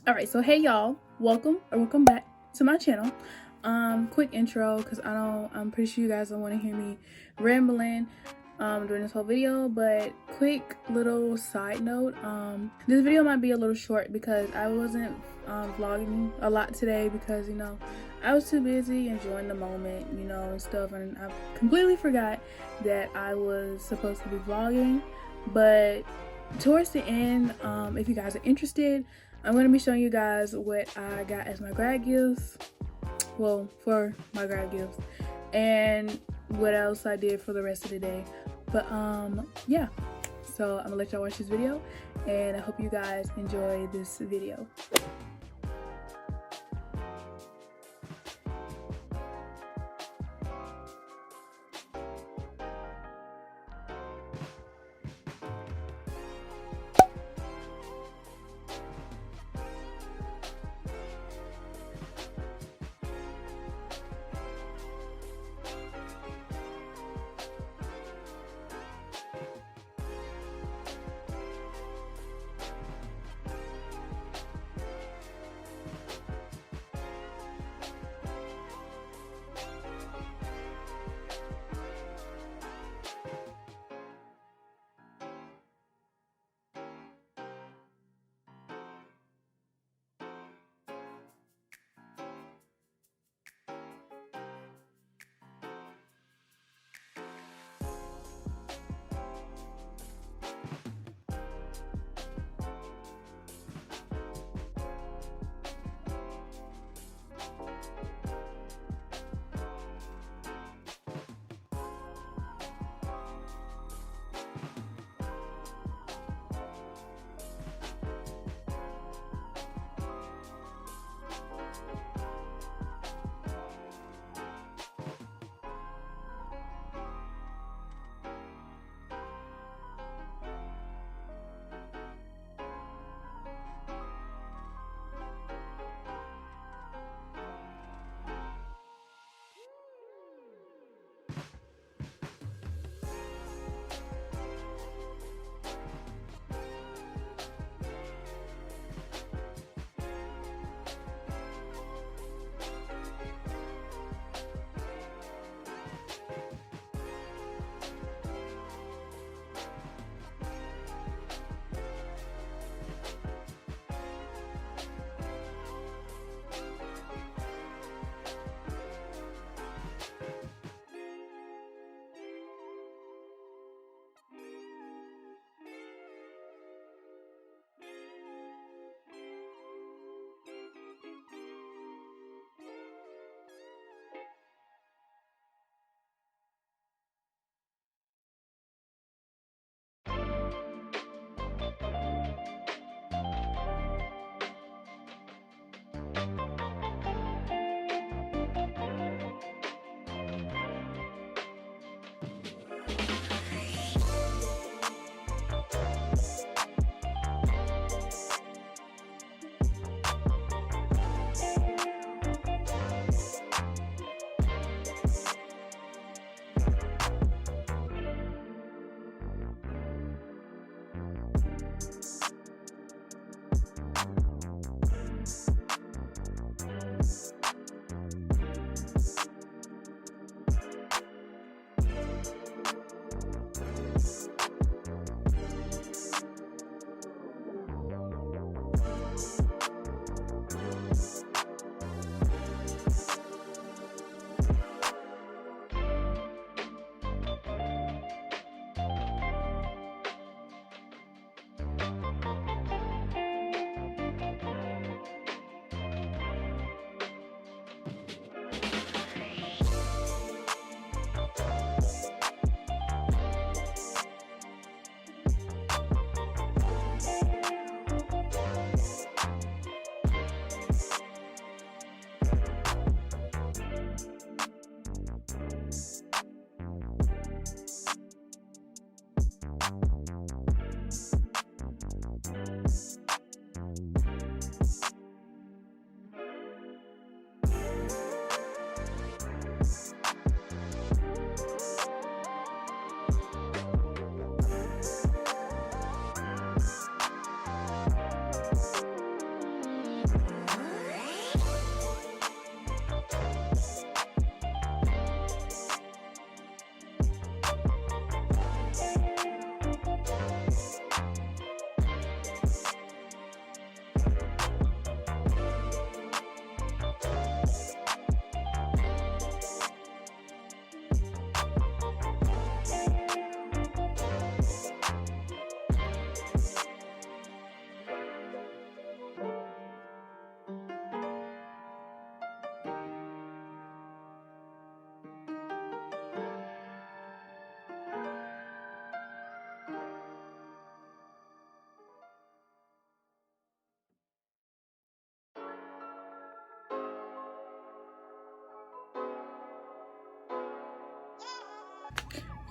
Alright, so hey y'all, welcome back to my channel. Quick intro, because I'm pretty sure you guys don't want to hear me rambling during this whole video, but quick little side note, this video might be a little short because I wasn't vlogging a lot today because, you know, I was too busy enjoying the moment, you know, and stuff, and I completely forgot that I was supposed to be vlogging. But towards the end, if you guys are interested, I'm going to be showing you guys what I got as my grad gifts, well, for my grad gifts, and what else I did for the rest of the day. But yeah, so I'm gonna let y'all watch this video, and I hope you guys enjoy this video.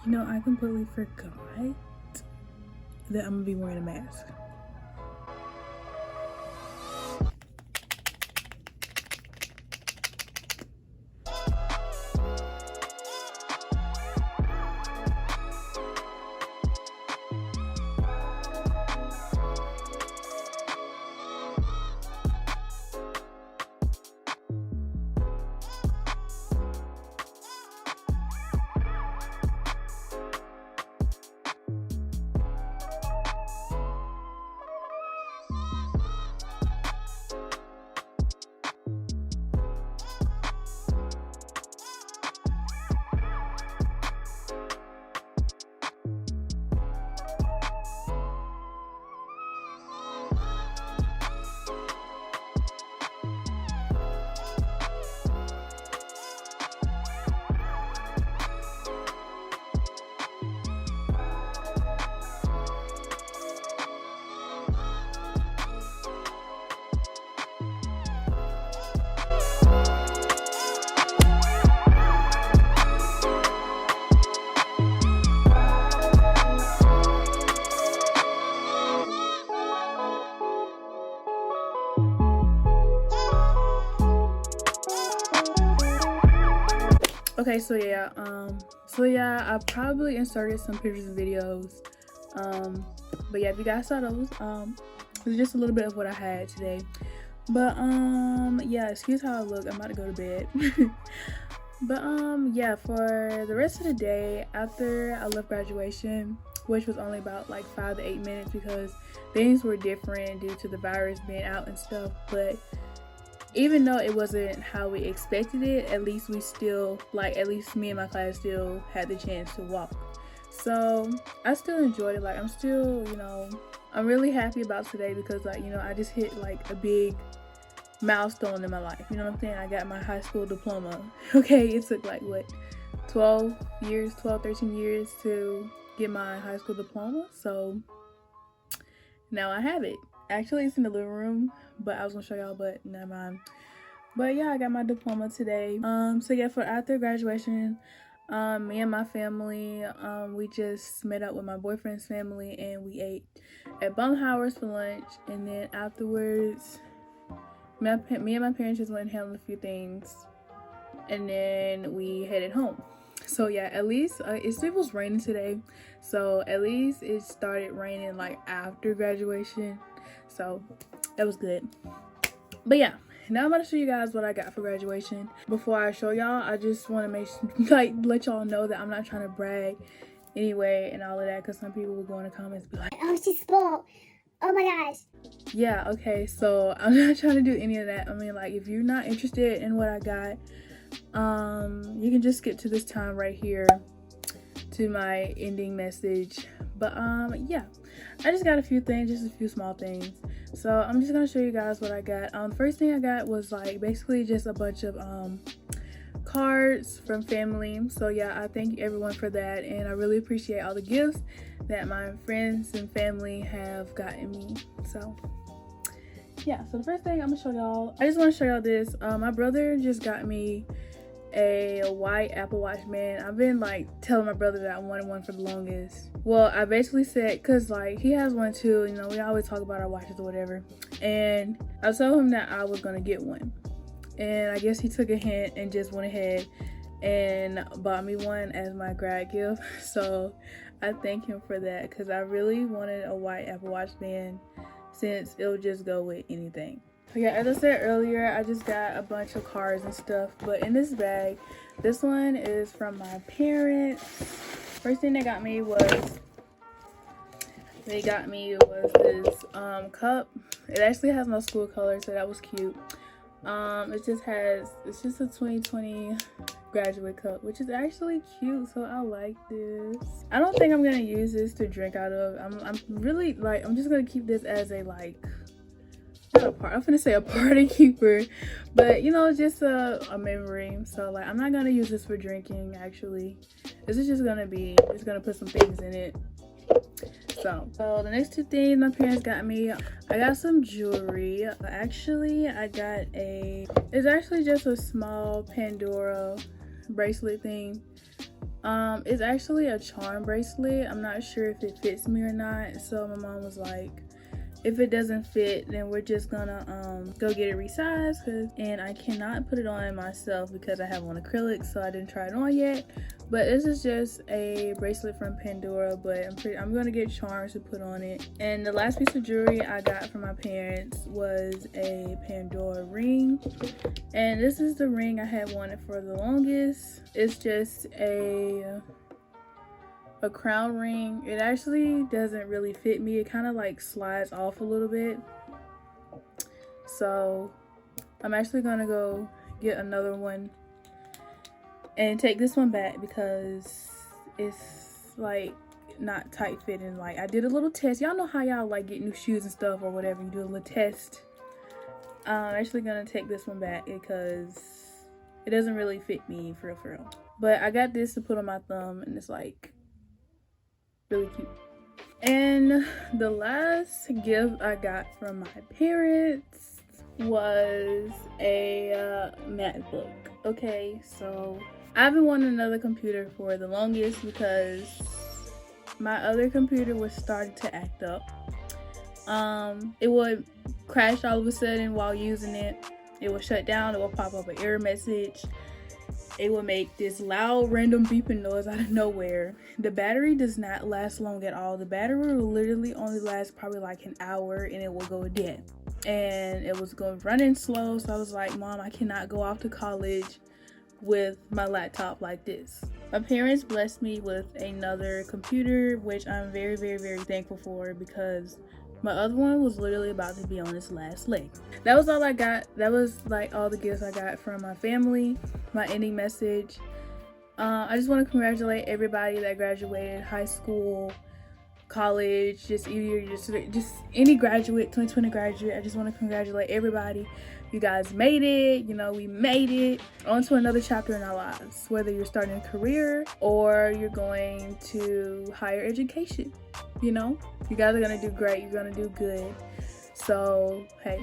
You know, I completely forgot that I'm gonna be wearing a mask. Okay, so yeah, I probably inserted some pictures and videos. But yeah, if you guys saw those, it's just a little bit of what I had today. But yeah, excuse how I look. I'm about to go to bed. But yeah, for the rest of the day after I left graduation, which was only about like 5 to 8 minutes because things were different due to the virus being out and stuff, but even though it wasn't how we expected it, at least we still, like, at least me and my class still had the chance to walk. So I still enjoyed it. Like, I'm still, you know, I'm really happy about today because, like, you know, I just hit like a big milestone in my life. You know what I'm saying? I got my high school diploma. Okay, it took like what, 13 years to get my high school diploma. So now I have it. Actually, it's in the living room, but I was gonna show y'all, but never mind. But yeah, I got my diploma today. So yeah, for after graduation, me and my family, we just met up with my boyfriend's family and we ate at Bumhauer's for lunch, and then afterwards me and my parents just went and handled a few things, and then we headed home. So yeah, at least it was raining today, so at least it started raining like after graduation, so that was good. But yeah, now I'm about to show you guys what I got for graduation. Before I show y'all, I just want to let y'all know that I'm not trying to brag anyway and all of that, because some people will go in the comments and be like, oh, she's spoiled, oh my gosh. Yeah, okay, so I'm not trying to do any of that. I mean, like, if you're not interested in what I got, you can just skip to this time right here to my ending message. But yeah, I just got a few things, just a few small things. So I'm just gonna show you guys what I got. The first thing I got was like basically just a bunch of cards from family. So yeah, I thank everyone for that, and I really appreciate all the gifts that my friends and family have gotten me. So yeah, so the first thing I'm gonna show y'all, I just want to show y'all this. My brother just got me a white Apple Watch, man. I've been like telling my brother that I wanted one for the longest. Well, I basically said, cause like he has one too, you know, we always talk about our watches or whatever, and I told him that I was gonna get one, and I guess he took a hint and just went ahead and bought me one as my grad gift. So I thank him for that, because I really wanted a white Apple Watch band, since it'll just go with anything. So yeah, as I said earlier, I just got a bunch of cards and stuff, but in this bag, this one is from my parents. First thing they got me was this cup. It actually has no school color, so that was cute. It's just a 2020 graduate cup, which is actually cute, so I like this. I don't think I'm gonna use this to drink out of. I'm really like, I'm just gonna keep this as a like, I'm gonna say a party keeper, but you know, just a memory. So like, I'm not gonna use this for drinking. Actually, this is just gonna be, it's gonna put some things in it. So the next two things my parents got me, I got some jewelry. Actually, I got it's actually just a small Pandora bracelet thing. It's actually a charm bracelet. I'm not sure if it fits me or not, so my mom was like, if it doesn't fit, then we're just gonna go get it resized. And I cannot put it on myself because I have on acrylic, so I didn't try it on yet. But this is just a bracelet from Pandora, but I'm gonna get charms to put on it. And the last piece of jewelry I got from my parents was a Pandora ring, and this is the ring I had wanted for the longest. It's just a crown ring. It actually doesn't really fit me. It kind of like slides off a little bit, so I'm actually gonna go get another one and take this one back because it's like not tight fitting. Like, I did a little test. Y'all know how y'all like get new shoes and stuff or whatever, you do a little test. I'm actually gonna take this one back because it doesn't really fit me for real. But I got this to put on my thumb, and it's like really cute. And the last gift I got from my parents was a MacBook. Okay, so I've been wanting another computer for the longest because my other computer was starting to act up. It would crash all of a sudden while using it. It would shut down. It would pop up an error message. It will make this loud random beeping noise out of nowhere. The battery does not last long at all. The battery will literally only last probably like an hour and it will go dead. And it was running slow, so I was like, Mom, I cannot go off to college with my laptop like this. My parents blessed me with another computer, which I'm very, very, very thankful for because my other one was literally about to be on its last leg. That was all I got. That was like all the gifts I got from my family. My ending message. I just want to congratulate everybody that graduated high school, college, just any graduate, 2020 graduate. I just want to congratulate everybody. You guys made it. You know, we made it on to another chapter in our lives, whether you're starting a career or you're going to higher education. You know, you guys are gonna do great. You're gonna do good. So hey,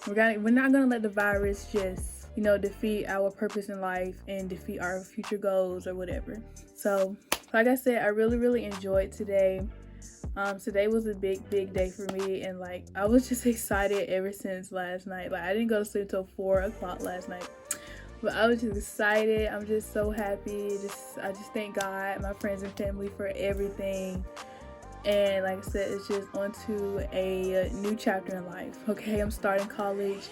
we're not gonna let the virus just, you know, defeat our purpose in life and defeat our future goals or whatever. So like I said, I really enjoyed today. Today was a big day for me, and like I was just excited ever since last night. Like, I didn't go to sleep until 4 o'clock last night, but I was just excited. I'm just so happy. I just thank God, my friends and family for everything. And like I said, it's just on to a new chapter in life. Okay, I'm starting college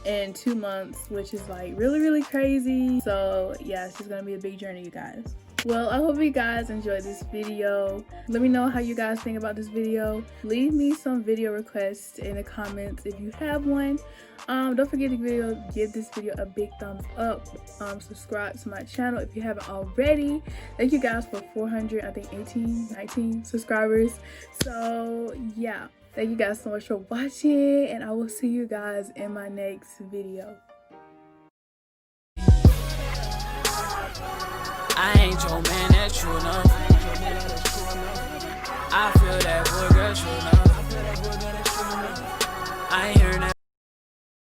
in 2 months, which is like really crazy. So yeah, it's just gonna be a big journey, you guys. Well, I hope you guys enjoyed this video. Let me know how you guys think about this video. Leave me some video requests in the comments if you have one. Don't forget to give this video a big thumbs up. Subscribe to my channel if you haven't already. Thank you guys for 400, I think 19 subscribers. So yeah, thank you guys so much for watching, and I will see you guys in my next video. I ain't your man, that's true enough. I feel that boy, girl, true enough. I ain't hearing that.